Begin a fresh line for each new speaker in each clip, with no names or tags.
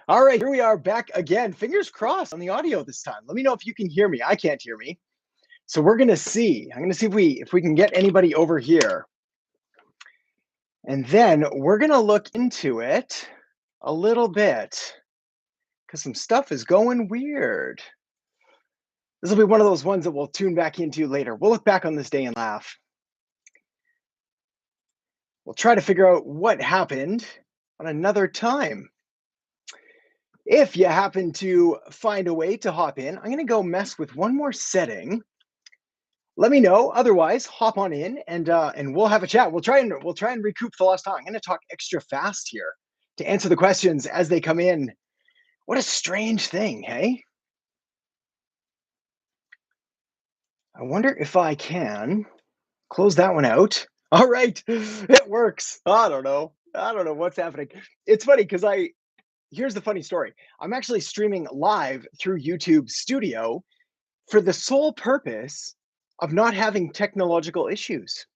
All right, here we are back again. Fingers crossed on the audio this time. Let me know if you can hear me. I can't hear me. So we're gonna see. I'm gonna see if we can get anybody over here. And then we're gonna look into it a little bit because some stuff is going weird. This will be one of those ones that we'll tune back into later. We'll look back on this day and laugh. We'll try to figure out what happened on another time. If you happen to find a way to hop in, I'm going to go mess with one more setting. Let me know. Otherwise, hop on in and we'll have a chat. We'll try and recoup the lost time. I'm going to talk extra fast here to answer the questions as they come in. What a strange thing, hey? I wonder if I can close that one out. All right, it works. I don't know what's happening. It's funny because here's the funny story. I'm actually streaming live through YouTube Studio for the sole purpose of not having technological issues.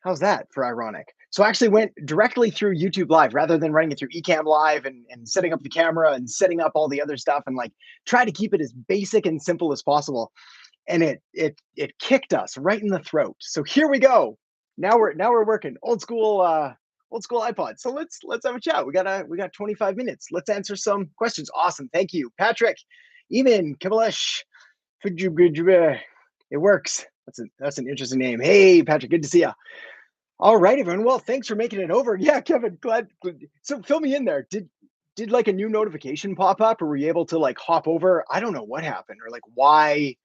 How's that for ironic? So I actually went directly through YouTube Live rather than running it through Ecamm Live and setting up the camera and setting up all the other stuff and like try to keep it as basic and simple as possible. And it kicked us right in the throat. So here we go. Now we're working old school iPod. So let's have a chat. We got 25 minutes. Let's answer some questions. Awesome. Thank you. Patrick, Eamon, Kibalesh, it works. That's an interesting name. Hey, Patrick, good to see you. All right, everyone. Well, thanks for making it over. Yeah, Kevin, glad. So fill me in there. Did like a new notification pop up, or were you able to like hop over? I don't know what happened, or like why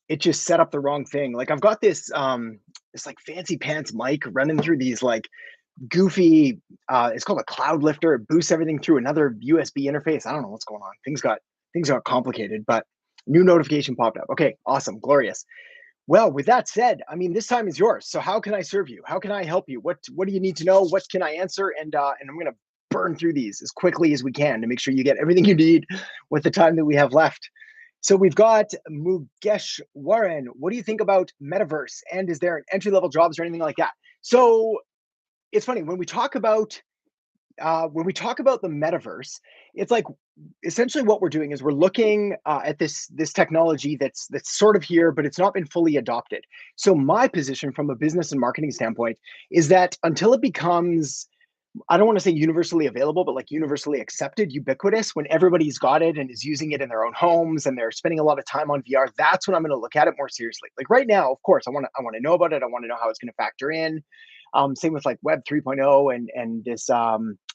it just set up the wrong thing. Like I've got this like fancy pants mic running through these like goofy. It's called a cloud lifter. It boosts everything through another USB interface. I don't know what's going on. Things got complicated, but new notification popped up. Okay, awesome, glorious. Well, with that said, I mean, this time is yours. So how can I serve you? How can I help you? What do you need to know? What can I answer? And I'm going to burn through these as quickly as we can to make sure you get everything you need with the time that we have left. So we've got Mukesh Warren. What do you think about Metaverse? And is there an entry-level jobs or anything like that? So it's funny when we talk about the metaverse, it's like essentially what we're doing is we're looking at this technology that's sort of here, but it's not been fully adopted. So my position from a business and marketing standpoint is that until it becomes, I don't want to say universally available, but like universally accepted, ubiquitous, when everybody's got it and is using it in their own homes and they're spending a lot of time on VR, that's when I'm going to look at it more seriously. Like right now, of course, I want to know about it. I want to know how it's going to factor in. Same with like Web 3.0 and this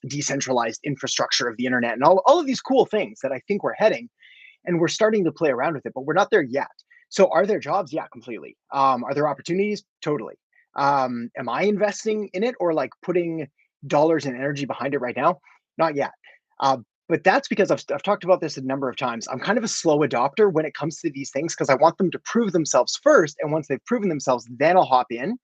decentralized infrastructure of the internet and all of these cool things that I think we're heading, and we're starting to play around with it, but we're not there yet. So are there jobs? Yeah, completely. Are there opportunities? Totally. Am I investing in it or like putting dollars and energy behind it right now? Not yet. But that's because I've talked about this a number of times. I'm kind of a slow adopter when it comes to these things because I want them to prove themselves first. And once they've proven themselves, then I'll hop in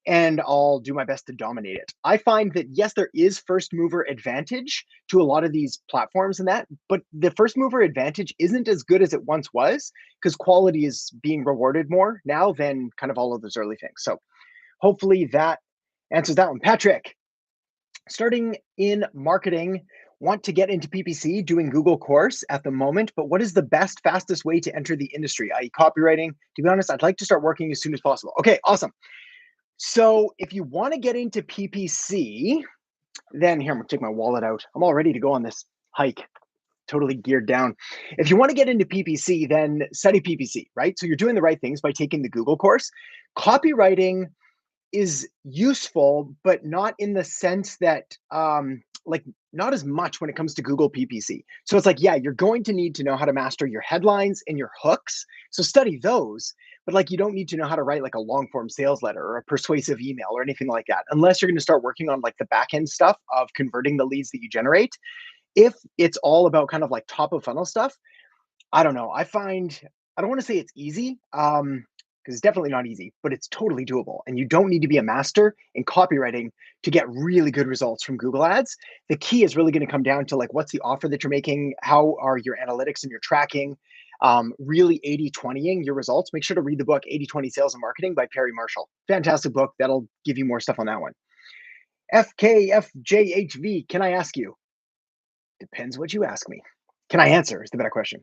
and I'll do my best to dominate it. I find that, yes, there is first mover advantage to a lot of these platforms and that, but the first mover advantage isn't as good as it once was because quality is being rewarded more now than kind of all of those early things. So hopefully that answers that one. Patrick, starting in marketing, want to get into PPC, doing Google course at the moment, but what is the best, fastest way to enter the industry, i.e. copywriting? To be honest, I'd like to start working as soon as possible. Okay, awesome. So if you want to get into PPC, then here, I'm going to take my wallet out. I'm all ready to go on this hike, totally geared down. If you want to get into PPC, then study PPC, right? So you're doing the right things by taking the Google course. Copywriting is useful, but not in the sense that, like not as much when it comes to Google PPC. So it's like, yeah, you're going to need to know how to master your headlines and your hooks. So study those, but like you don't need to know how to write like a long form sales letter or a persuasive email or anything like that, unless you're going to start working on like the back end stuff of converting the leads that you generate. If it's all about kind of like top of funnel stuff, I don't know. I don't want to say it's easy, because it's definitely not easy, but it's totally doable. And you don't need to be a master in copywriting to get really good results from Google Ads. The key is really going to come down to like, what's the offer that you're making? How are your analytics and your tracking? Really 80-20ing your results. Make sure to read the book 80-20 Sales and Marketing by Perry Marshall. Fantastic book. That'll give you more stuff on that one. FKFJHV, can I ask you? Depends what you ask me. Can I answer? Is the better question.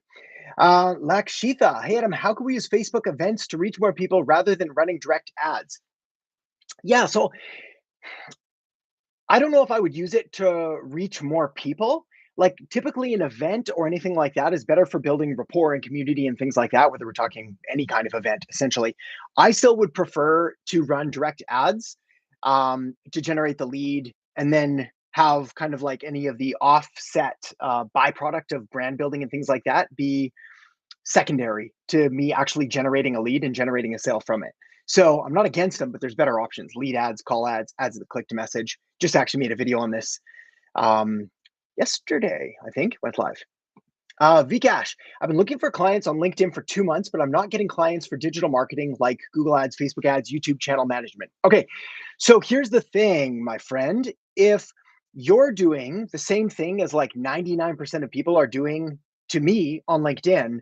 Lakshitha, hey Adam, how can we use Facebook events to reach more people rather than running direct ads? Yeah, so I don't know if I would use it to reach more people. Like typically an event or anything like that is better for building rapport and community and things like that, whether we're talking any kind of event, essentially. I still would prefer to run direct ads to generate the lead and then have kind of like any of the offset byproduct of brand building and things like that be secondary to me actually generating a lead and generating a sale from it. So I'm not against them, but there's better options: lead ads, call ads, ads that click to message. Just actually made a video on this um, yesterday, I think, went live. Vcash, I've been looking for clients on LinkedIn for 2 months, but I'm not getting clients for digital marketing like Google ads, Facebook ads, YouTube channel management. Okay, so here's the thing, my friend. If you're doing the same thing as like 99% of people are doing to me on LinkedIn,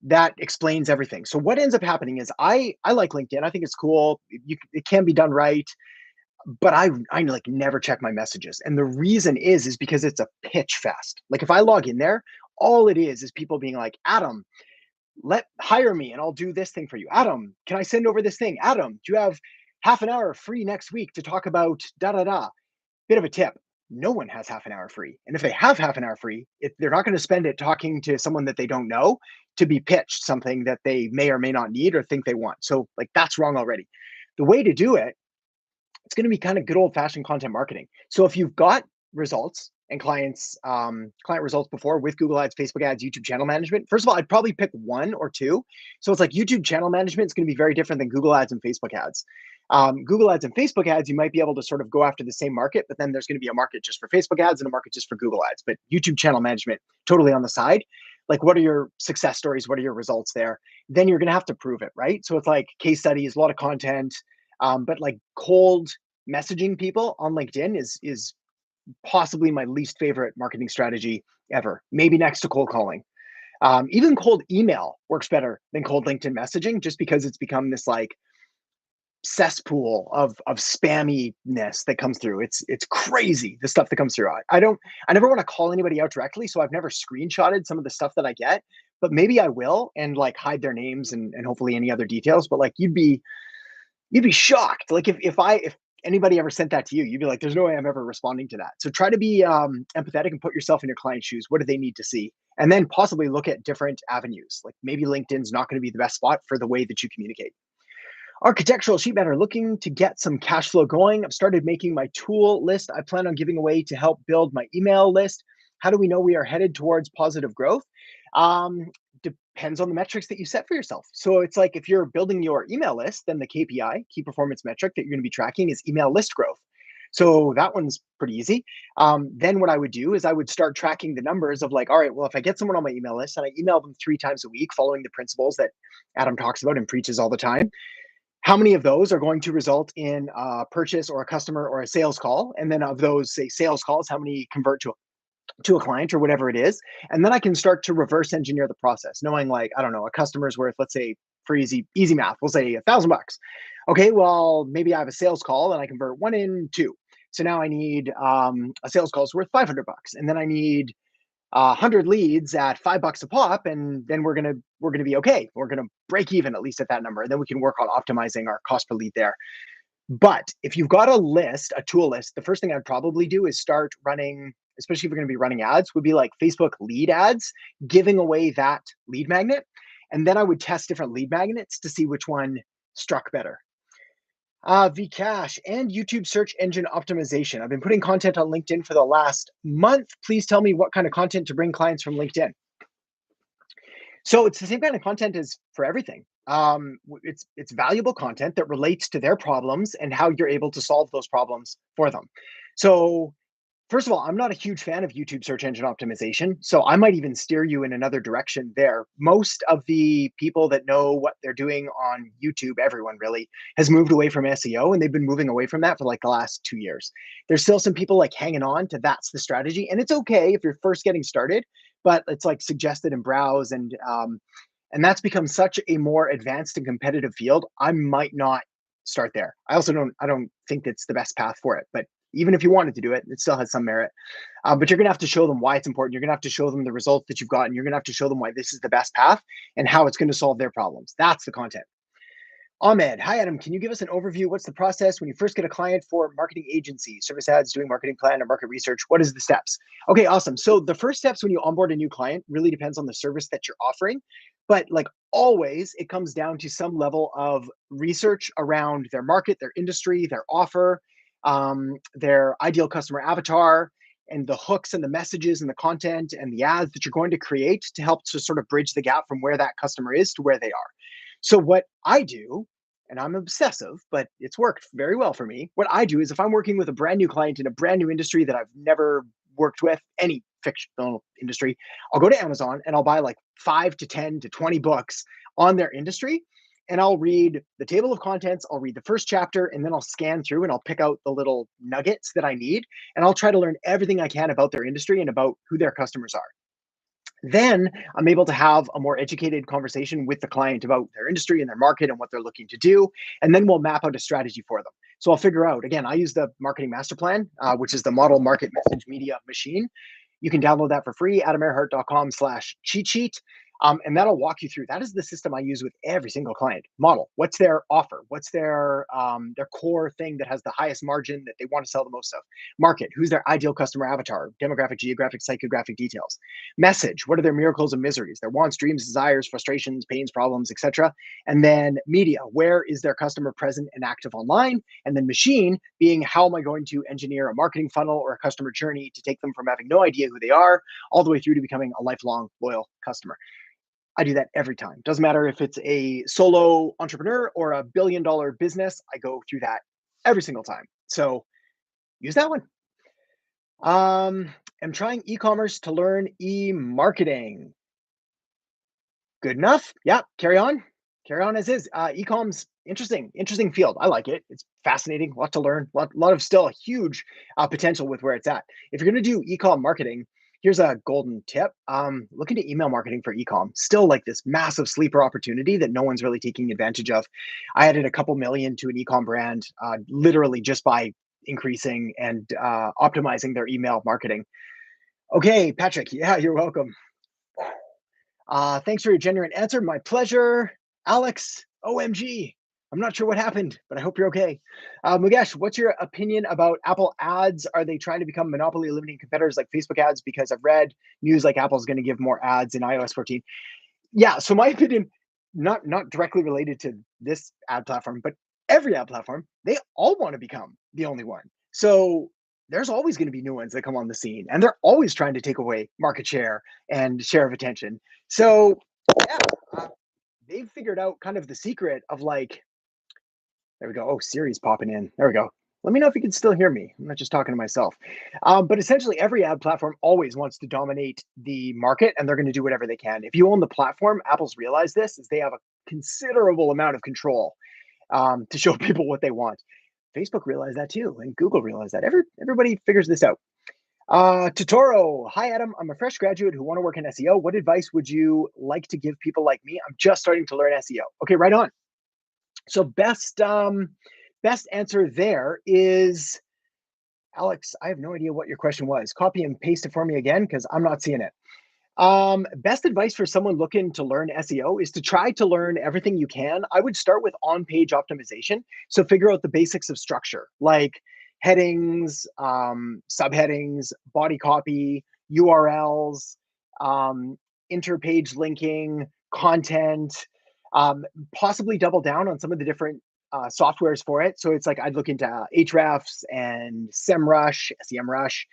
that explains everything. So what ends up happening is I like LinkedIn. I think it's cool. It can be done right, but I like never check my messages. And the reason is because it's a pitch fest. Like if I log in there, all it is people being like, Adam, let hire me and I'll do this thing for you. Adam, can I send over this thing? Adam, do you have half an hour free next week to talk about da da da? Bit of a tip: no one has half an hour free. And if they have half an hour free, they're not going to spend it talking to someone that they don't know to be pitched something that they may or may not need or think they want. So, like, that's wrong already. The way to do it, it's going to be kind of good old fashioned content marketing. So, if you've got results and client results before with Google ads, Facebook ads, YouTube channel management, first of all, I'd probably pick one or two. So it's like YouTube channel management is going to be very different than Google ads and Facebook ads. Google ads and Facebook ads, you might be able to sort of go after the same market, but then there's going to be a market just for Facebook ads and a market just for Google ads. But YouTube channel management, totally on the side. Like, what are your success stories? What are your results there? Then you're going to have to prove it, right? So it's like case studies, a lot of content, but like cold messaging people on LinkedIn is possibly my least favorite marketing strategy ever. Maybe next to cold calling. Even cold email works better than cold LinkedIn messaging, just because it's become this like cesspool of spamminess that comes through. It's crazy, the stuff that comes through. I never want to call anybody out directly, so I've never screenshotted some of the stuff that I get, but maybe I will, and like hide their names and hopefully any other details. But like you'd be shocked. Like if anybody ever sent that to you, you'd be like, there's no way I'm ever responding to that. So try to be empathetic and put yourself in your client's shoes. What do they need to see? And then possibly look at different avenues. Like maybe LinkedIn's not going to be the best spot for the way that you communicate. Architectural sheet metal, looking to get some cash flow going. I've started making my tool list I plan on giving away to help build my email list. How do we know we are headed towards positive growth? Um, Depends on the metrics that you set for yourself. So it's like if you're building your email list, then the KPI, key performance metric, that you're going to be tracking is email list growth. So that one's pretty easy. Then what I would do is I would start tracking the numbers of like, all right, well, if I get someone on my email list and I email them 3 times a week, following the principles that Adam talks about and preaches all the time, how many of those are going to result in a purchase or a customer or a sales call? And then of those, say, sales calls, how many convert to a client or whatever it is? And then I can start to reverse engineer the process, knowing like, I don't know, a customer's worth, let's say for easy math, we'll say $1,000. Okay, well, maybe I have a sales call and I convert 1 in 2. So now I need a sales call is worth $500, and then I need 100 leads at $5 a pop, and then we're gonna be okay. We're gonna break even at least at that number, and then we can work on optimizing our cost per lead there. But if you've got a list, a tool list, the first thing I'd probably do is start running, especially if you're going to be running ads, would be like Facebook lead ads, giving away that lead magnet, and then I would test different lead magnets to see which one struck better. Vcash and YouTube search engine optimization. I've been putting content on LinkedIn for the last month. Please tell me what kind of content to bring clients from LinkedIn. So it's the same kind of content as for everything. It's valuable content that relates to their problems and how you're able to solve those problems for them. So first of all, I'm not a huge fan of YouTube search engine optimization, so I might even steer you in another direction there. Most of the people that know what they're doing on YouTube, everyone really, has moved away from SEO, and they've been moving away from that for like the last 2 years. There's still some people like hanging on to that's the strategy, and it's okay if you're first getting started, but it's like suggested and browse, and that's become such a more advanced and competitive field. I might not start there. I don't think that's the best path for it, but Even if you wanted to do it, it still has some merit. But you're going to have to show them why it's important. You're going to have to show them the results that you've gotten. You're going to have to show them why this is the best path and how it's going to solve their problems. That's the content. Ahmed, hi Adam. Can you give us an overview? What's the process when you first get a client for marketing agency, service ads, doing marketing plan, or market research? What is the steps? Okay, awesome. So the first steps when you onboard a new client really depends on the service that you're offering. But like always, it comes down to some level of research around their market, their industry, their offer, their ideal customer avatar, and the hooks and the messages and the content and the ads that you're going to create to help to sort of bridge the gap from where that customer is to where they are. So what I do, and I'm obsessive, but it's worked very well for me. What I do is if I'm working with a brand new client in a brand new industry that I've never worked with, any fictional industry, I'll go to Amazon and I'll buy like 5 to 10 to 20 books on their industry. And I'll read the table of contents, I'll read the first chapter, and then I'll scan through and I'll pick out the little nuggets that I need. And I'll try to learn everything I can about their industry and about who their customers are. Then I'm able to have a more educated conversation with the client about their industry and their market and what they're looking to do. And then we'll map out a strategy for them. So I'll figure out, again, I use the marketing master plan, which is the model market message media machine. You can download that for free, adamerhart.com/cheat sheet. And that'll walk you through. That is the system I use with every single client. Model. What's their offer? What's their core thing that has the highest margin that they want to sell the most of? Market. Who's their ideal customer avatar? Demographic, geographic, psychographic details. Message. What are their miracles and miseries? Their wants, dreams, desires, frustrations, pains, problems, etc. And then media. Where is their customer present and active online? And then machine being how am I going to engineer a marketing funnel or a customer journey to take them from having no idea who they are all the way through to becoming a lifelong loyal customer. I do that every time. Doesn't matter if it's a solo entrepreneur or a billion-dollar business. I go through that every single time. So use that one. I'm trying e-commerce to learn e-marketing. Good enough. Yeah, carry on. Carry on as is. E-com's interesting field. I like it. It's fascinating. A lot to learn. A lot of still a huge potential with where it's at. If you're going to do e-com marketing, here's a golden tip. Look into email marketing for e-com. Still like this massive sleeper opportunity that no one's really taking advantage of. I added a couple million to an e-com brand literally just by increasing and optimizing their email marketing. Okay, Patrick. Yeah, you're welcome. Thanks for your genuine answer. My pleasure. Alex, OMG. I'm not sure what happened, but I hope you're okay. Mukesh, what's your opinion about Apple ads? Are they trying to become monopoly eliminating competitors like Facebook ads? Because I've read news like Apple's going to give more ads in iOS 14. Yeah, so my opinion, not directly related to this ad platform, but every ad platform, they all want to become the only one. So there's always going to be new ones that come on the scene, and they're always trying to take away market share and share of attention. So yeah, they've figured out kind of the secret of like, there we go. Oh, Siri's popping in. There we go. Let me know if you can still hear me. I'm not just talking to myself. But essentially, every ad platform always wants to dominate the market, and they're going to do whatever they can. If you own the platform, Apple's realized this, is they have a considerable amount of control to show people what they want. Facebook realized that too, and Google realized that. Everybody figures this out. Totoro, hi Adam. I'm a fresh graduate who want to work in SEO. What advice would you like to give people like me? I'm just starting to learn SEO. Okay, right on. So best answer there is, Alex, I have no idea what your question was. Copy and paste it for me again because I'm not seeing it. Best advice for someone looking to learn SEO is to try to learn everything you can. I would start with on-page optimization. So figure out the basics of structure, like headings, subheadings, body copy, URLs, interpage linking, content, possibly double down on some of the different softwares for it. So it's like I'd look into Ahrefs and SEMrush, SEMrush.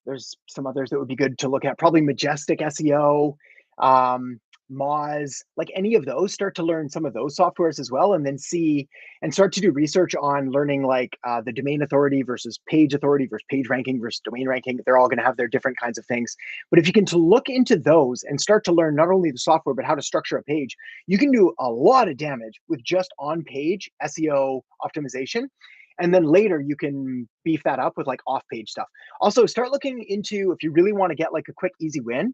There's some others that would be good to look at, probably Majestic SEO, Moz, like any of those. Start to learn some of those softwares as well, and then see and start to do research on learning like the domain authority versus page ranking versus domain ranking. They're all going to have their different kinds of things. But if you can to look into those and start to learn not only the software, but how to structure a page, you can do a lot of damage with just on-page SEO optimization. And then later you can beef that up with like off-page stuff. Also, start looking into, if you really want to get like a quick, easy win,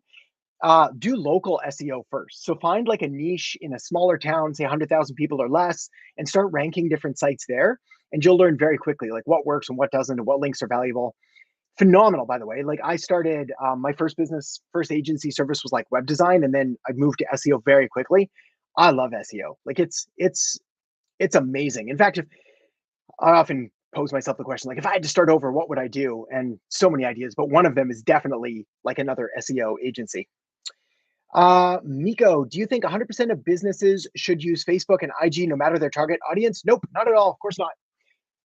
do local SEO first. So find like a niche in a smaller town, say 100,000 people or less, and start ranking different sites there. and you'll learn very quickly like what works and what doesn't and what links are valuable. Phenomenal, by the way. Like I started my first business, first agency service was like web design, and then I moved to SEO very quickly. I love SEO. Like it's amazing. In fact, if I often pose myself the question, like if I had to start over, what would I do? And so many ideas, but one of them is definitely like another SEO agency. Miko, do you think 100% of businesses should use Facebook and IG no matter their target audience? Nope, not at all. Of course not.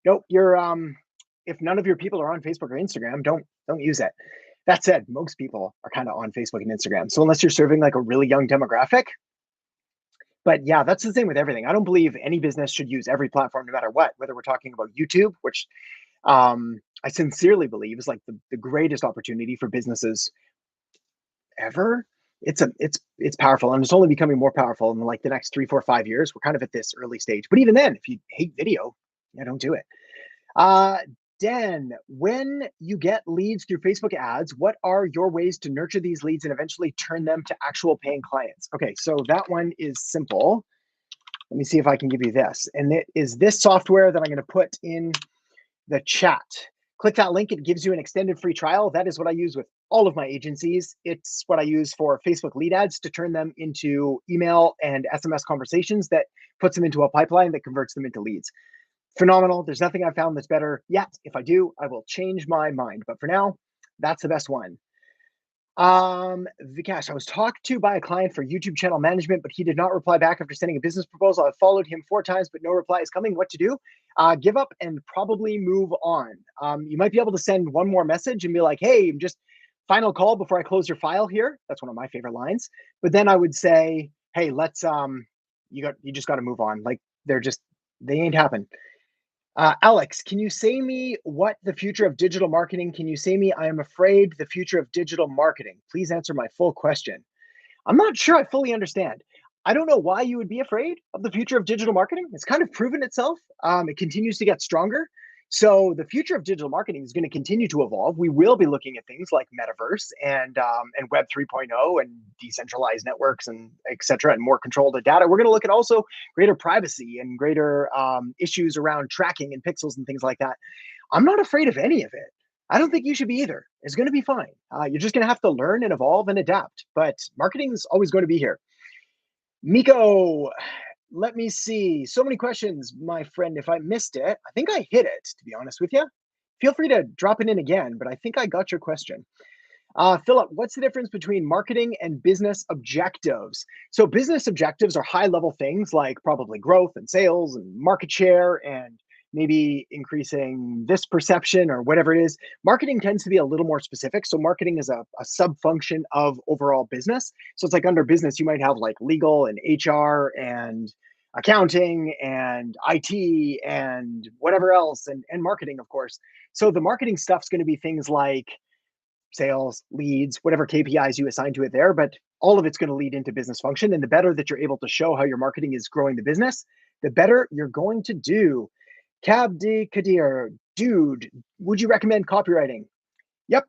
Nope. You're if none of your people are on Facebook or Instagram, don't use it. That said, most people are kind of on Facebook and Instagram. So unless you're serving like a really young demographic, but yeah, that's the same with everything. I don't believe any business should use every platform no matter what, whether we're talking about YouTube, which I sincerely believe is like the greatest opportunity for businesses ever. It's powerful, and it's only becoming more powerful in like the next 3, 4, 5 years. We're kind of at this early stage, but even then, if you hate video, yeah, don't do it. Uh, Dan, when you get leads through Facebook ads, what are your ways to nurture these leads and eventually turn them to actual paying clients? Okay, so that one is simple. Let me see if I can give you this. And it is this software that I'm going to put in the chat. Click that link. It gives you an extended free trial. That is what I use with all of my agencies. It's what I use for Facebook lead ads to turn them into email and SMS conversations that puts them into a pipeline that converts them into leads. Phenomenal. There's nothing I've found that's better yet. If I do, I will change my mind. But for now, that's the best one. Vikash, I was talked to by a client for YouTube channel management, but he did not reply back after sending a business proposal. I've followed him 4 times, but no reply is coming. What to do? Give up and probably move on. You might be able to send one more message and be like, hey, just final call before I close your file here. That's one of my favorite lines. But then I would say, hey, let's you just got to move on. Like they ain't happen. Alex, can you say me what the future of digital marketing? Can you say me, I am afraid the future of digital marketing? Please answer my full question. I'm not sure I fully understand. I don't know why you would be afraid of the future of digital marketing. It's kind of proven itself. It continues to get stronger. So the future of digital marketing is going to continue to evolve. We will be looking at things like Metaverse and Web 3.0 and decentralized networks and et cetera, and more control of the data. We're going to look at also greater privacy and greater issues around tracking and pixels and things like that. I'm not afraid of any of it. I don't think you should be either. It's going to be fine. You're just going to have to learn and evolve and adapt. But marketing is always going to be here. Miko, let me see. So many questions, my friend. If I missed it, I think I hit it, to be honest with you. Feel free to drop it in again, but I think I got your question. Philip, what's the difference between marketing and business objectives? So business objectives are high level things like probably growth and sales and market share and maybe increasing this perception or whatever it is. Marketing tends to be a little more specific. So marketing is a sub function of overall business. So it's like under business, you might have like legal and HR and accounting and IT and whatever else and marketing, of course. So the marketing stuff's going to be things like sales, leads, whatever KPIs you assign to it there, but all of it's going to lead into business function. And the better that you're able to show how your marketing is growing the business, the better you're going to do. Cab de Kadir, dude, would you recommend copywriting? Yep.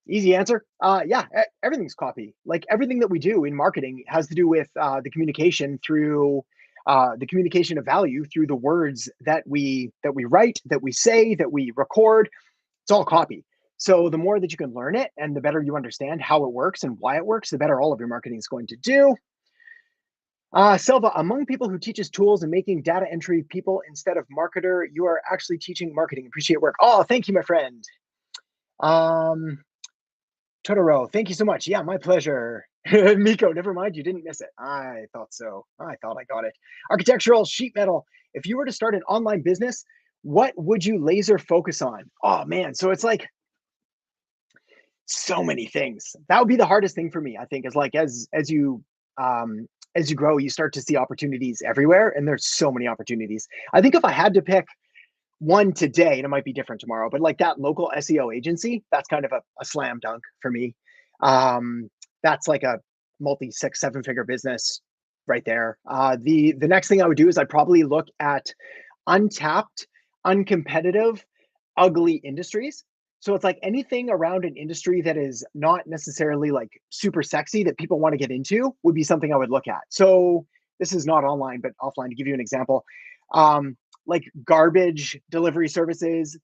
Easy answer. Yeah, everything's copy. Like everything that we do in marketing has to do with the communication through the communication of value through the words that we write, that we say, that we record. It's all copy. So the more that you can learn it and the better you understand how it works and why it works, the better all of your marketing is going to do. Selva, among people who teaches tools and making data entry people instead of marketer, you are actually teaching marketing. Appreciate work. Oh, thank you, my friend. Totoro, thank you so much. Yeah, my pleasure. Miko, never mind, you didn't miss it. I thought so. I thought I got it. Architectural sheet metal. If you were to start an online business, what would you laser focus on? Oh man, so it's like so many things. That would be the hardest thing for me, I think, is like as you grow, you start to see opportunities everywhere, and there's so many opportunities. I think if I had to pick one today, and it might be different tomorrow, but like that local SEO agency, that's kind of a slam dunk for me. That's like a multi 6, 7 figure business right there. The next thing I would do is I'd probably look at untapped, uncompetitive, ugly industries. So it's like anything around an industry that is not necessarily like super sexy that people want to get into would be something I would look at. So this is not online, but offline to give you an example. like garbage delivery services,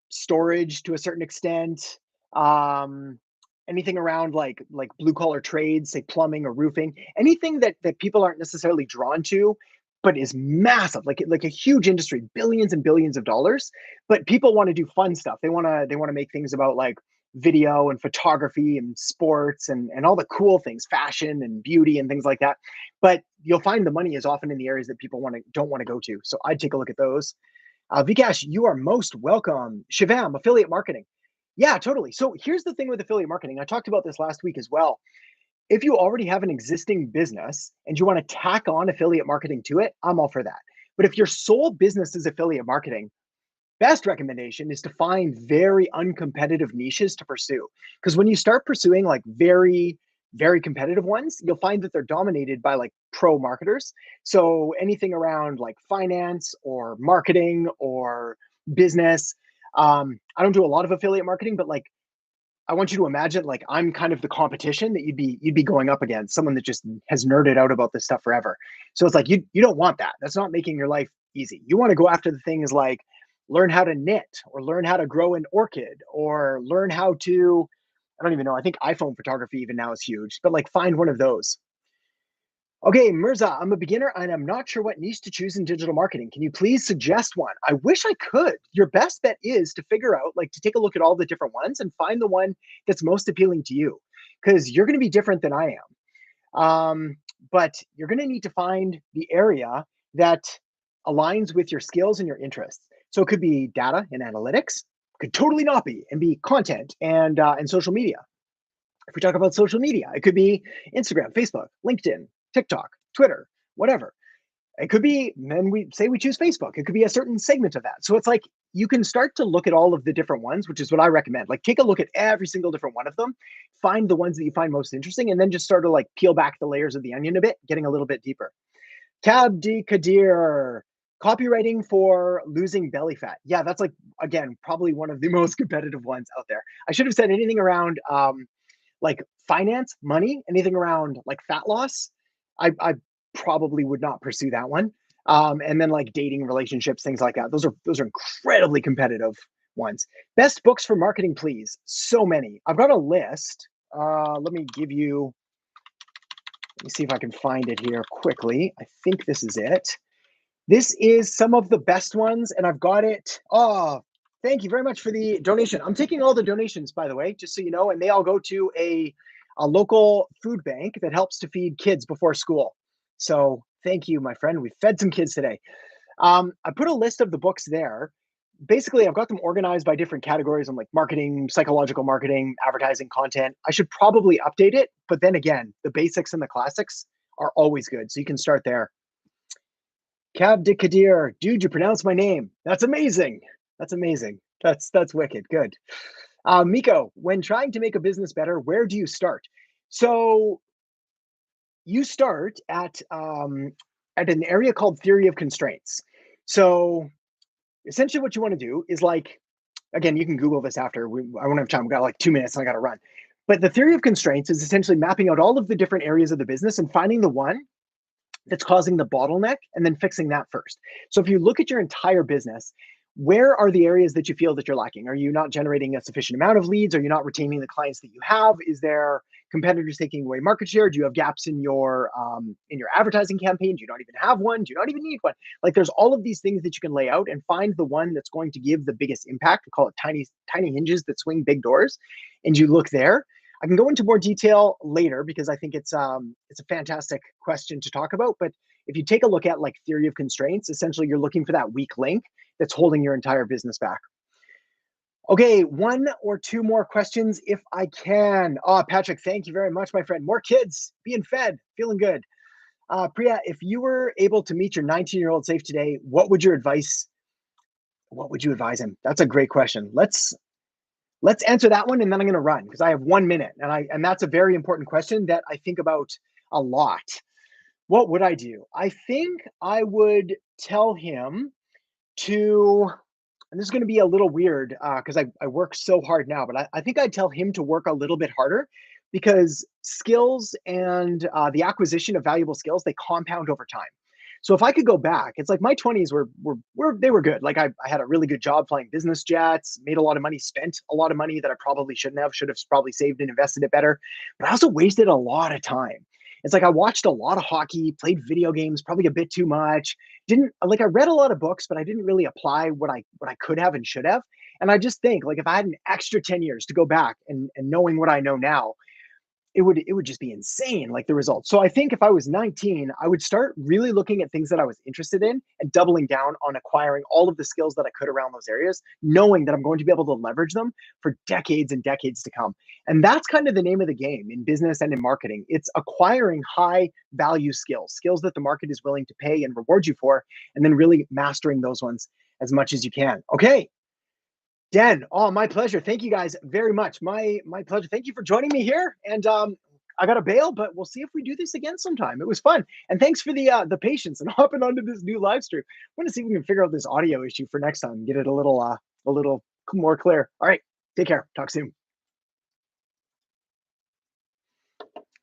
storage to a certain extent, um, anything around like blue collar trades, say plumbing or roofing, anything that people aren't necessarily drawn to, but is massive, like a huge industry, billions and billions of dollars. But people want to do fun stuff. They want to make things about like video and photography and sports and all the cool things, fashion and beauty and things like that. But you'll find the money is often in the areas that people don't want to go to. So I'd take a look at those. Vikash, you are most welcome. Shivam, affiliate marketing. Yeah, totally. So here's the thing with affiliate marketing. I talked about this last week as well. If you already have an existing business and you want to tack on affiliate marketing to it, I'm all for that. But if your sole business is affiliate marketing, best recommendation is to find very uncompetitive niches to pursue. Because when you start pursuing like very, very competitive ones, you'll find that they're dominated by like pro marketers. So anything around like finance or marketing or business. I don't do a lot of affiliate marketing, but like I want you to imagine like I'm kind of the competition that you'd be going up against, someone that just has nerded out about this stuff forever. So it's like you don't want that. That's not making your life easy. You want to go after the things like learn how to knit or learn how to grow an orchid or learn how to, I don't even know. I think iPhone photography even now is huge, but like find one of those. Okay, Mirza, I'm a beginner and I'm not sure what niche to choose in digital marketing. Can you please suggest one? I wish I could. Your best bet is to figure out, like, to take a look at all the different ones and find the one that's most appealing to you, because you're going to be different than I am. But you're going to need to find the area that aligns with your skills and your interests. So it could be data and analytics, could totally not be, and be content and social media. If we talk about social media, it could be Instagram, Facebook, LinkedIn, TikTok, Twitter, whatever. It could be, then we say we choose Facebook. It could be a certain segment of that. So it's like you can start to look at all of the different ones, which is what I recommend. Like take a look at every single different one of them, find the ones that you find most interesting, and then just start to like peel back the layers of the onion a bit, getting a little bit deeper. Tab D Kadir, copywriting for losing belly fat. Yeah, that's like, again, probably one of the most competitive ones out there. I should have said anything around like finance, money, anything around like fat loss. I probably would not pursue that one. And then like dating, relationships, things like that. Those are incredibly competitive ones. Best books for marketing, please. So many. I've got a list. Let me give you. Let me see if I can find it here quickly. I think this is it. This is some of the best ones, and I've got it. Oh, thank you very much for the donation. I'm taking all the donations, by the way, just so you know, and they all go to a local food bank that helps to feed kids before school. So thank you, my friend. We fed some kids today. I put a list of the books there. Basically, I've got them organized by different categories. I'm like marketing, psychological marketing, advertising, content. I should probably update it, but then again, the basics and the classics are always good. So you can start there. Cab de Kadir, dude, you pronounce my name. That's amazing. That's amazing. That's wicked. Good. Miko, when trying to make a business better, where do you start? So you start at an area called theory of constraints. So essentially what you want to do is like, again, you can Google this after. I won't have time. We've got like 2 minutes and I got to run. But the theory of constraints is essentially mapping out all of the different areas of the business and finding the one that's causing the bottleneck and then fixing that first. So if you look at your entire business, where are the areas that you feel that you're lacking? Are you not generating a sufficient amount of leads? Are you not retaining the clients that you have? Is there competitors taking away market share? Do you have gaps in your advertising campaign? Do you not even have one? Do you not even need one? Like there's all of these things that you can lay out and find the one that's going to give the biggest impact. We call it tiny hinges that swing big doors. And you look there. I can go into more detail later because I think it's a fantastic question to talk about. But if you take a look at like theory of constraints, essentially you're looking for that weak link that's holding your entire business back. Okay, one or two more questions if I can. Oh, Patrick, thank you very much, my friend. More kids being fed, feeling good. Priya, if you were able to meet your 19-year-old safe today, what would you advise him? That's a great question. Let's answer that one and then I'm going to run because I have 1 minute and that's a very important question that I think about a lot. What would I do? I think I would tell him to, and this is going to be a little weird because I work so hard now, but I think I'd tell him to work a little bit harder because skills and the acquisition of valuable skills, they compound over time. So if I could go back, it's like my 20s were they were good. Like I had a really good job flying business jets, made a lot of money, spent a lot of money that I probably shouldn't have, should have probably saved and invested it better. But I also wasted a lot of time. It's like I watched a lot of hockey, played video games, probably a bit too much. Didn't like I read a lot of books, but I didn't really apply what I could have and should have. And I just think like if I had an extra 10 years to go back and knowing what I know now, it would just be insane, like the results. So I think if I was 19, I would start really looking at things that I was interested in and doubling down on acquiring all of the skills that I could around those areas, knowing that I'm going to be able to leverage them for decades and decades to come. And that's kind of the name of the game in business and in marketing. It's acquiring high value skills, skills that the market is willing to pay and reward you for, and then really mastering those ones as much as you can. Okay, Dan, oh, my pleasure. Thank you guys very much. My pleasure. Thank you for joining me here. And I got to bail, but we'll see if we do this again sometime. It was fun. And thanks for the patience and hopping onto this new live stream. I want to see if we can figure out this audio issue for next time and get it a little more clear. All right. Take care. Talk soon.